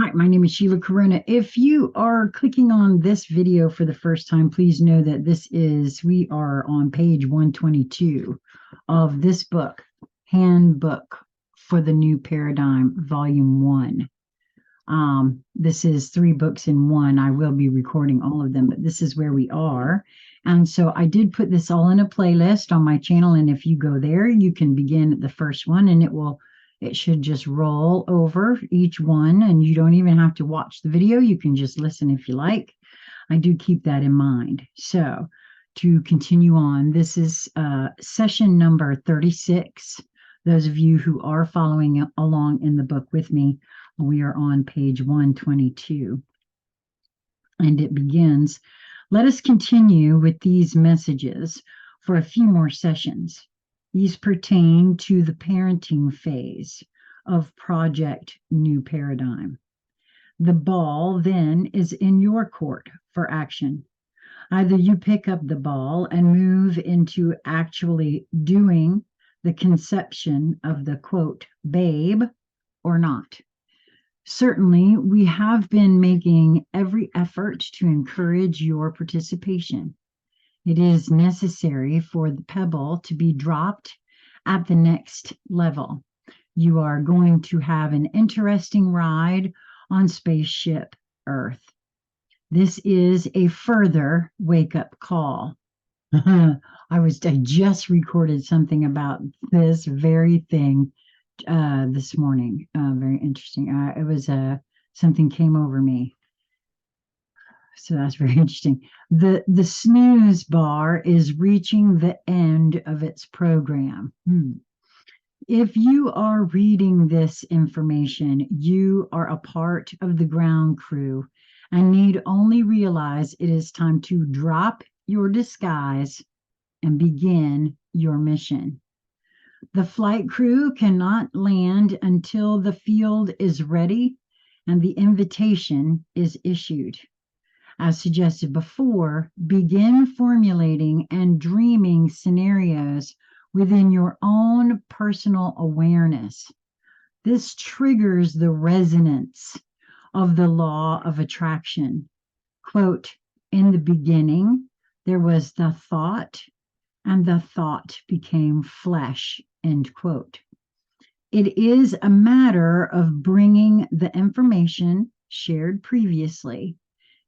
Hi, my name is Sheila Corona. If you are clicking on this video for the first time, please know that we are on page 122 of this book, Handbook for the New Paradigm, Volume 1. This is 3 books in one. I will be recording all of them, but this is where we are. And so I did put this all in a playlist on my channel. And if you go there, you can begin at the first one and it should just roll over each one. And you don't even have to watch the video. You can just listen if you like. I do keep that in mind. So to continue on, this is session number 36. Those of you who are following along in the book with me, we are on page 122. And it begins, let us continue with these messages for a few more sessions. These pertain to the parenting phase of Project New Paradigm. The ball then is in your court for action. Either you pick up the ball and move into actually doing the conception of the quote, babe, or not. Certainly, we have been making every effort to encourage your participation. It is necessary for the pebble to be dropped at the next level. You are going to have an interesting ride on Spaceship Earth. This is a further wake-up call. I just recorded something about this very thing this morning. Very interesting. It was something came over me. So that's very interesting. The snooze bar is reaching the end of its program. If you are reading this information, you are a part of the ground crew and need only realize it is time to drop your disguise and begin your mission. The flight crew cannot land until the field is ready and the invitation is issued. As suggested before, begin formulating and dreaming scenarios within your own personal awareness. This triggers the resonance of the law of attraction. Quote, in the beginning, there was the thought, and the thought became flesh, end quote. It is a matter of bringing the information shared previously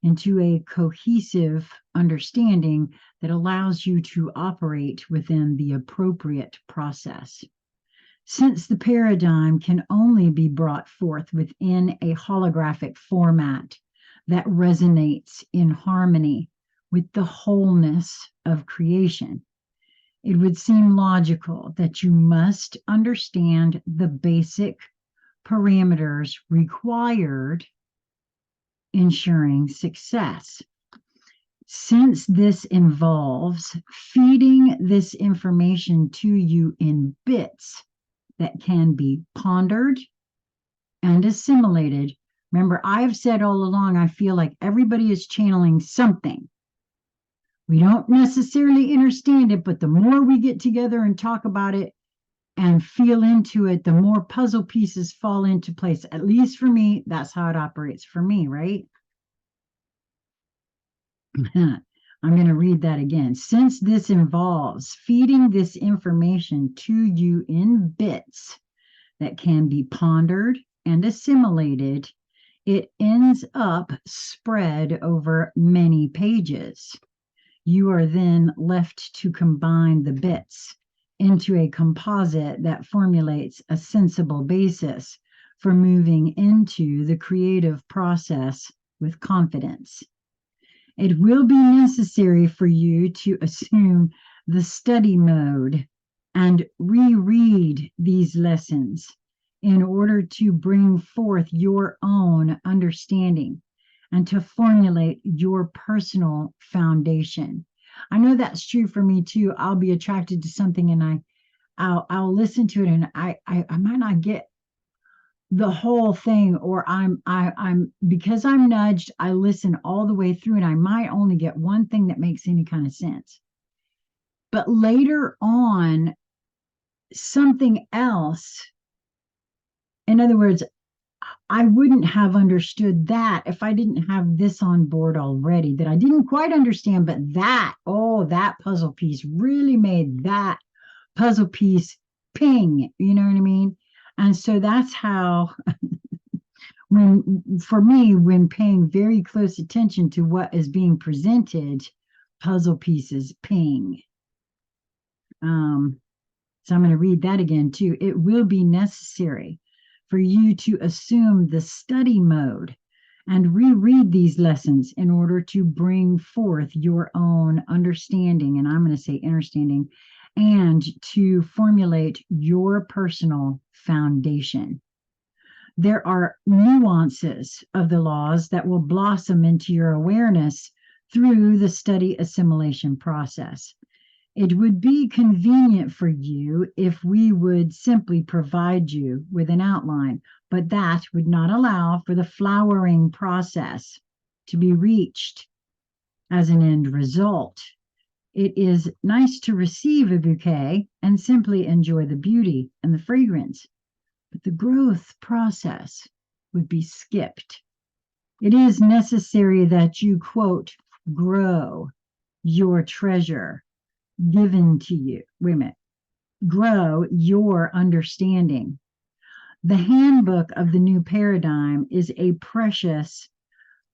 into a cohesive understanding that allows you to operate within the appropriate process. Since the paradigm can only be brought forth within a holographic format that resonates in harmony with the wholeness of creation, it would seem logical that you must understand the basic parameters required ensuring success. Since this involves feeding this information to you in bits that can be pondered and assimilated. Remember, I've said all along, I feel like everybody is channeling something. We don't necessarily understand it, but the more we get together and talk about it and feel into it, the more puzzle pieces fall into place. At least for me, that's how it operates for me, right? I'm going to read that again. Since this involves feeding this information to you in bits that can be pondered and assimilated, it ends up spread over many pages. You are then left to combine the bits into a composite that formulates a sensible basis for moving into the creative process with confidence. It will be necessary for you to assume the study mode and reread these lessons in order to bring forth your own understanding and to formulate your personal foundation. I know that's true for me too. I'll be attracted to something and I'll listen to it and I might not get the whole thing, or I'm because I'm nudged, I listen all the way through and I might only get one thing that makes any kind of sense. But later on, something else, in other words, I wouldn't have understood that if I didn't have this on board already that I didn't quite understand. But that puzzle piece really made that puzzle piece ping. You know what I mean? And so that's how, for me, when paying very close attention to what is being presented, puzzle pieces ping. So I'm going to read that again too. It will be necessary for you to assume the study mode and reread these lessons in order to bring forth your own understanding, and I'm going to say understanding, and to formulate your personal foundation. There are nuances of the laws that will blossom into your awareness through the study assimilation process. It would be convenient for you if we would simply provide you with an outline, but that would not allow for the flowering process to be reached as an end result. It is nice to receive a bouquet and simply enjoy the beauty and the fragrance, but the growth process would be skipped. It is necessary that you, quote, grow your treasure given to you. Wait a minute. Grow your understanding. The handbook of the new paradigm is a precious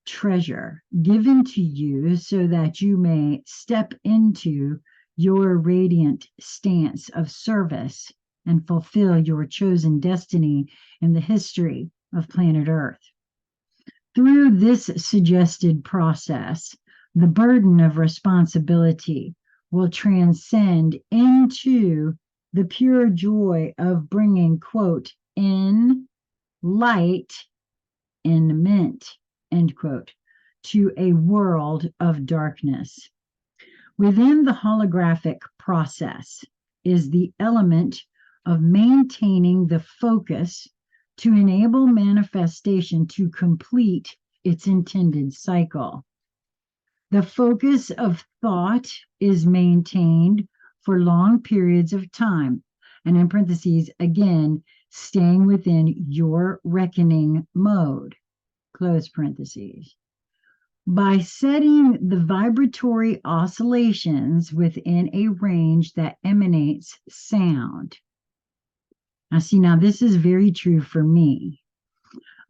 treasure given to you so that you may step into your radiant stance of service and fulfill your chosen destiny in the history of planet Earth. Through this suggested process, the burden of responsibility will transcend into the pure joy of bringing, quote, in light, in mint, end quote, to a world of darkness. Within the holographic process is the element of maintaining the focus to enable manifestation to complete its intended cycle. The focus of thought is maintained for long periods of time, and in parentheses, again, staying within your reckoning mode, close parentheses. By setting the vibratory oscillations within a range that emanates sound. Now this is very true for me.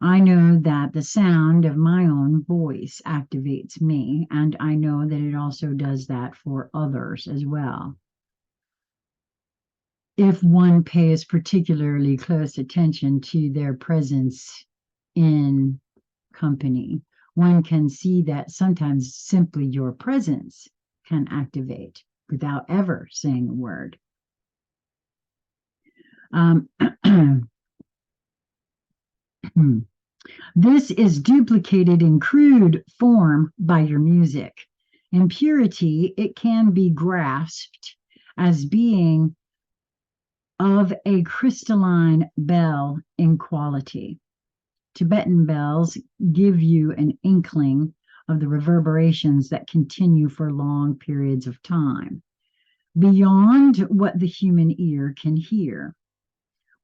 I know that the sound of my own voice activates me, and I know that it also does that for others as well. If one pays particularly close attention to their presence in company, one can see that sometimes simply your presence can activate without ever saying a word. This is duplicated in crude form by your music. In purity, it can be grasped as being of a crystalline bell in quality. Tibetan bells give you an inkling of the reverberations that continue for long periods of time, beyond what the human ear can hear.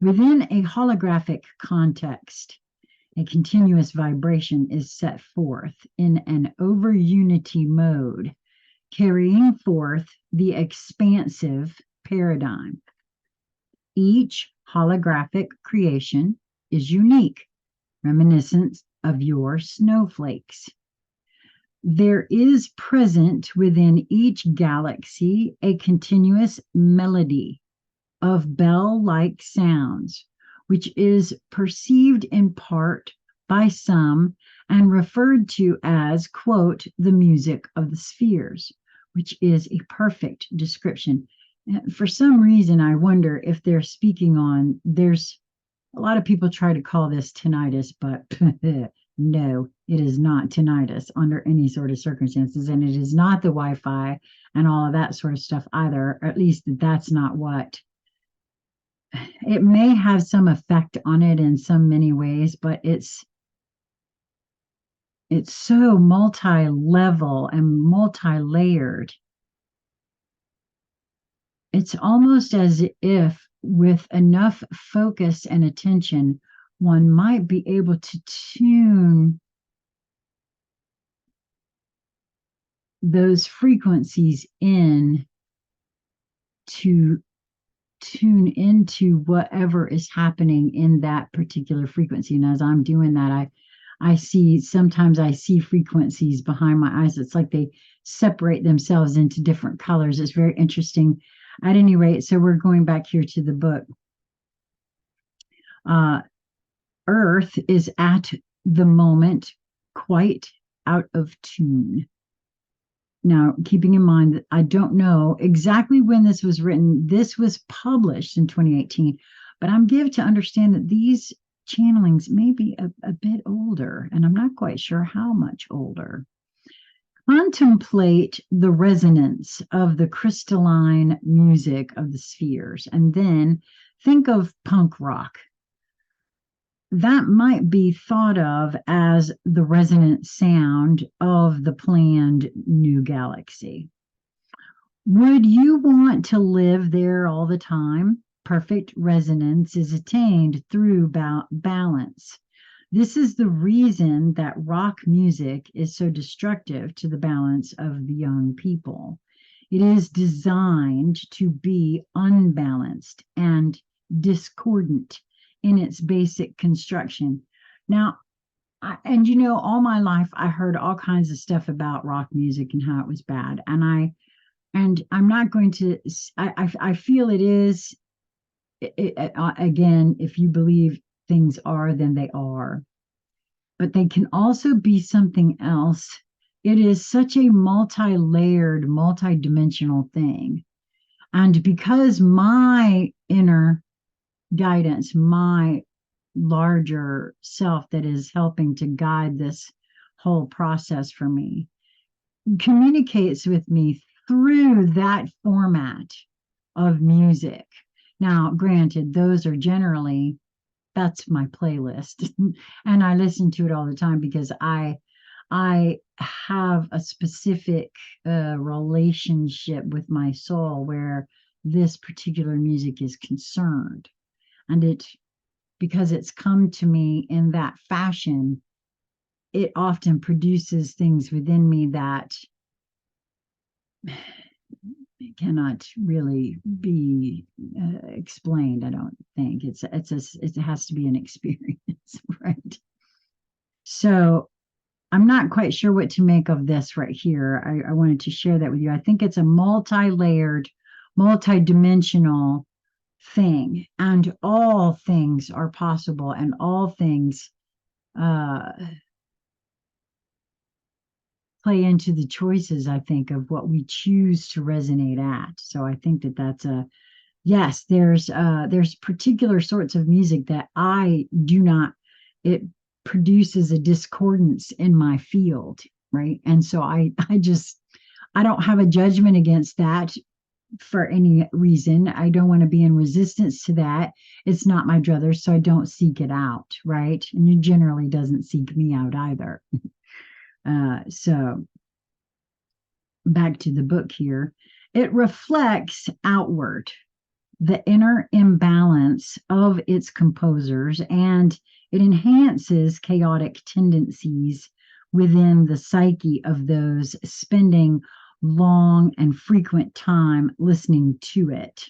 Within a holographic context, a continuous vibration is set forth in an over-unity mode, carrying forth the expansive paradigm. Each holographic creation is unique, reminiscent of your snowflakes. There is present within each galaxy a continuous melody of bell-like sounds, which is perceived in part by some and referred to as, quote, the music of the spheres, which is a perfect description. For some reason, I wonder if they're speaking on, there's a lot of people try to call this tinnitus, but no, it is not tinnitus under any sort of circumstances. And it is not the Wi-Fi and all of that sort of stuff either, or at least that's not what. It may have some effect on it in some many ways, but it's so multi-level and multi-layered. It's almost as if with enough focus and attention, one might be able to tune those frequencies in to tune into whatever is happening in that particular frequency. And as I'm doing that, sometimes I see frequencies behind my eyes. It's like they separate themselves into different colors. It's very interesting. At any rate, so we're going back here to the book. Earth is at the moment quite out of tune. Now, keeping in mind that I don't know exactly when this was written, this was published in 2018, but I'm given to understand that these channelings may be a bit older, and I'm not quite sure how much older. Contemplate the resonance of the crystalline music of the spheres, and then think of punk rock. That might be thought of as the resonant sound of the planned new galaxy. Would you want to live there all the time? Perfect resonance is attained through balance. This is the reason that rock music is so destructive to the balance of the young people. It is designed to be unbalanced and discordant in its basic construction. Now, all my life I heard all kinds of stuff about rock music and how it was bad, and I'm not going to. I feel it is. Again, if you believe things are, then they are, but they can also be something else. It is such a multi-layered, multi-dimensional thing, and because my inner guidance, my larger self that is helping to guide this whole process for me, communicates with me through that format of music. Now, granted, those are generally, that's my playlist, and I listen to it all the time because I have a specific relationship with my soul where this particular music is concerned. And because it's come to me in that fashion, it often produces things within me that cannot really be explained. I don't think it has to be an experience, right? So I'm not quite sure what to make of this right here. I wanted to share that with you. I think it's a multi-layered, multi-dimensional thing, and all things are possible, and all things play into the choices, I think, of what we choose to resonate at. So I think that that's yes, there's particular sorts of music that I do not, it produces a discordance in my field, right? And so I don't have a judgment against that for any reason. I don't want to be in resistance to that. It's not my druthers, so I don't seek it out, right? And it generally doesn't seek me out either. So back to the book here, it reflects outward the inner imbalance of its composers, and it enhances chaotic tendencies within the psyche of those spending long and frequent time listening to it.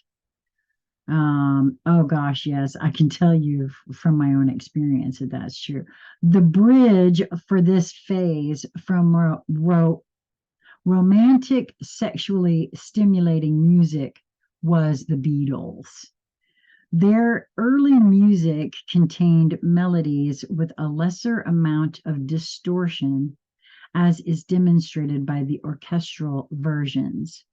Oh gosh, yes, I can tell you from my own experience that that's true. The bridge for this phase from romantic, sexually stimulating music was the Beatles. Their early music contained melodies with a lesser amount of distortion, as is demonstrated by the orchestral versions.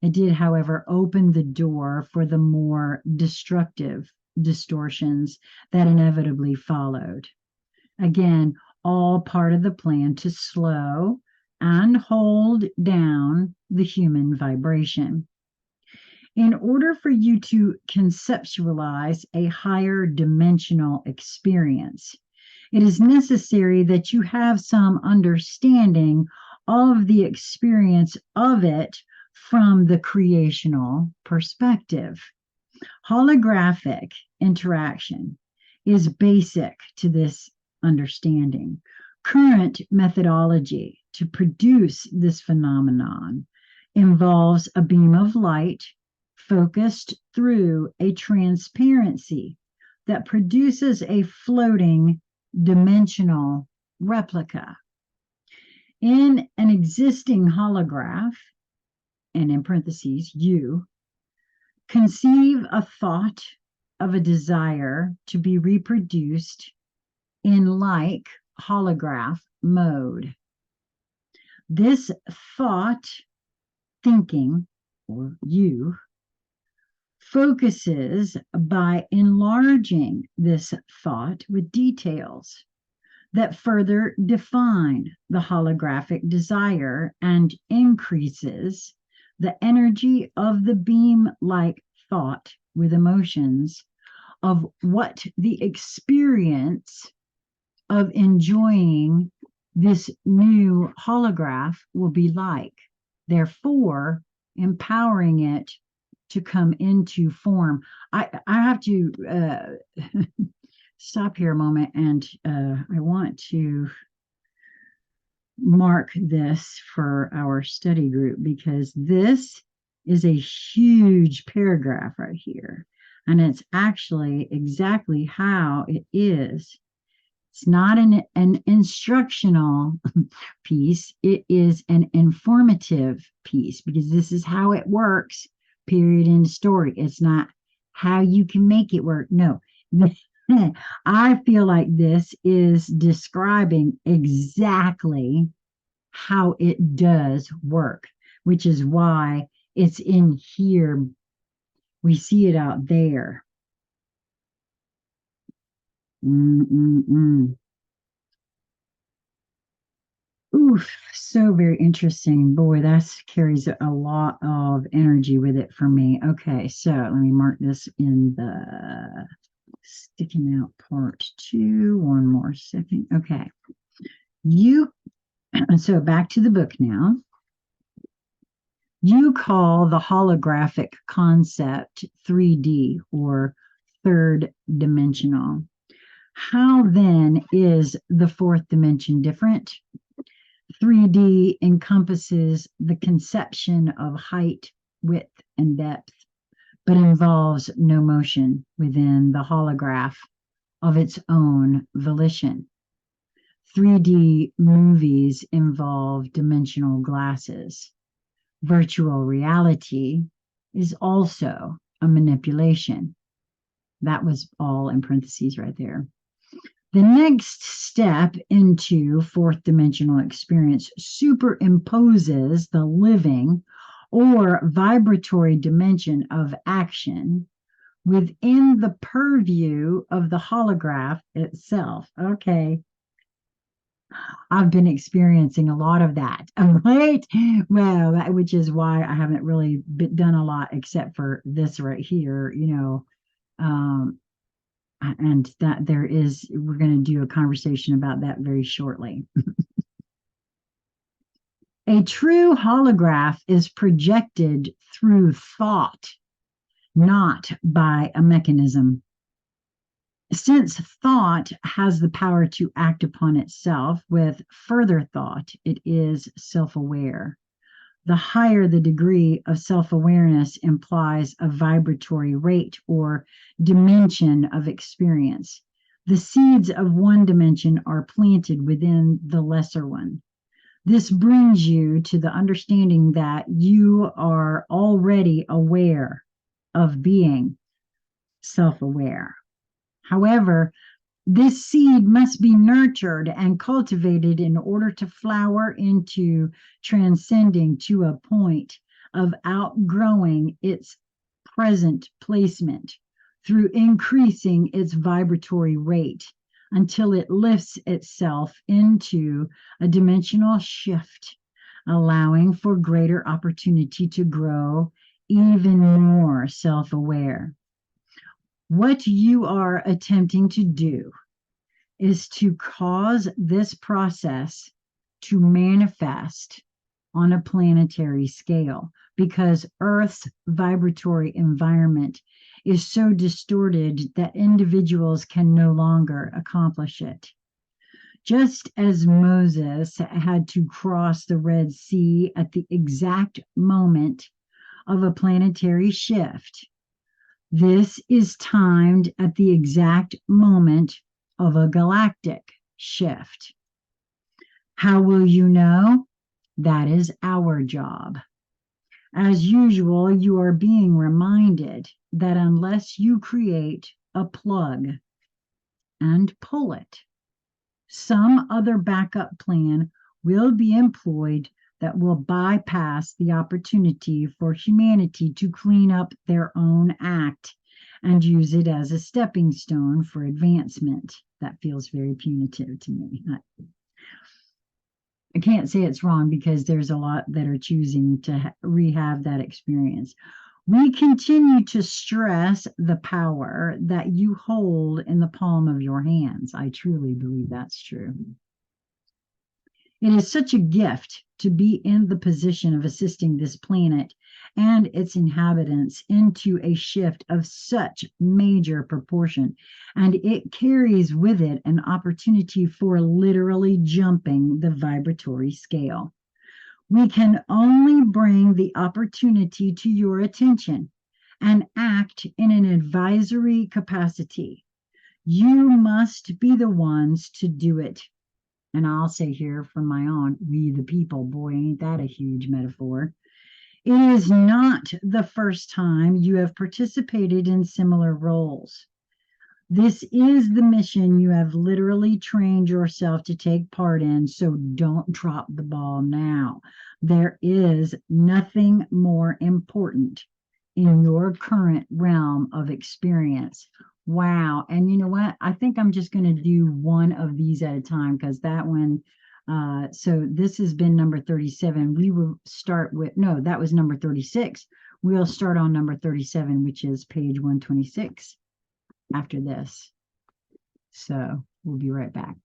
It did, however, open the door for the more destructive distortions that inevitably followed. Again, all part of the plan to slow and hold down the human vibration. In order for you to conceptualize a higher dimensional experience, it is necessary that you have some understanding of the experience of it from the creational perspective. Holographic interaction is basic to this understanding. Current methodology to produce this phenomenon involves a beam of light focused through a transparency that produces a floating dimensional replica. In an existing holograph, and in parentheses, you conceive a thought of a desire to be reproduced in like holograph mode. This thought, thinking, or you, focuses by enlarging this thought with details that further define the holographic desire and increases the energy of the beam-like thought with emotions of what the experience of enjoying this new holograph will be like, therefore empowering it to come into form. I have to stop here a moment, and I want to mark this for our study group, because this is a huge paragraph right here, and it's actually exactly how it is. It's not an instructional piece, it is an informative piece, because this is how it works, period, end of story. It's not how you can make it work. No. I feel like this is describing exactly how it does work, which is why it's in here. We see it out there. Oof, so very interesting. Boy, that carries a lot of energy with it for me. Okay, so let me mark this in the sticking out part 2. One more second. Okay. So back to the book now. You call the holographic concept 3D, or third dimensional. How then is the fourth dimension different? 3D encompasses the conception of height, width, and depth, but involves no motion within the holograph of its own volition. 3D movies involve dimensional glasses. Virtual reality is also a manipulation. That was all in parentheses right there. The next step into fourth dimensional experience superimposes the living or vibratory dimension of action within the purview of the holograph itself. Okay. I've been experiencing a lot of that, right? Well, which is why I haven't really done a lot except for this right here, and that we're going to do a conversation about that very shortly. A true holograph is projected through thought, not by a mechanism. Since thought has the power to act upon itself with further thought, it is self-aware. The higher the degree of self-awareness implies a vibratory rate or dimension of experience. The seeds of one dimension are planted within the lesser one. This brings you to the understanding that you are already aware of being self-aware. However, this seed must be nurtured and cultivated in order to flower into transcending to a point of outgrowing its present placement through increasing its vibratory rate until it lifts itself into a dimensional shift, allowing for greater opportunity to grow even more self-aware. What you are attempting to do is to cause this process to manifest on a planetary scale because Earth's vibratory environment is so distorted that individuals can no longer accomplish it. Just as Moses had to cross the Red Sea at the exact moment of a planetary shift, this is timed at the exact moment of a galactic shift. How will you know? That is our job. As usual, you are being reminded that unless you create a plug and pull it, some other backup plan will be employed that will bypass the opportunity for humanity to clean up their own act and use it as a stepping stone for advancement. That feels very punitive to me. I can't say it's wrong because there's a lot that are choosing to rehab that experience. We continue to stress the power that you hold in the palm of your hands. I truly believe that's true. It is such a gift to be in the position of assisting this planet and its inhabitants into a shift of such major proportion, and it carries with it an opportunity for literally jumping the vibratory scale. We can only bring the opportunity to your attention and act in an advisory capacity. You must be the ones to do it. And I'll say here from my own, we the people, boy, ain't that a huge metaphor. It is not the first time you have participated in similar roles. This is the mission you have literally trained yourself to take part in, so don't drop the ball now. There is nothing more important in your current realm of experience. Wow. And you know what? I think I'm just going to do one of these at a time because that one, so this has been number 37. We will start with, no, that was number 36. We'll start on number 37, which is page 126 after this. So we'll be right back.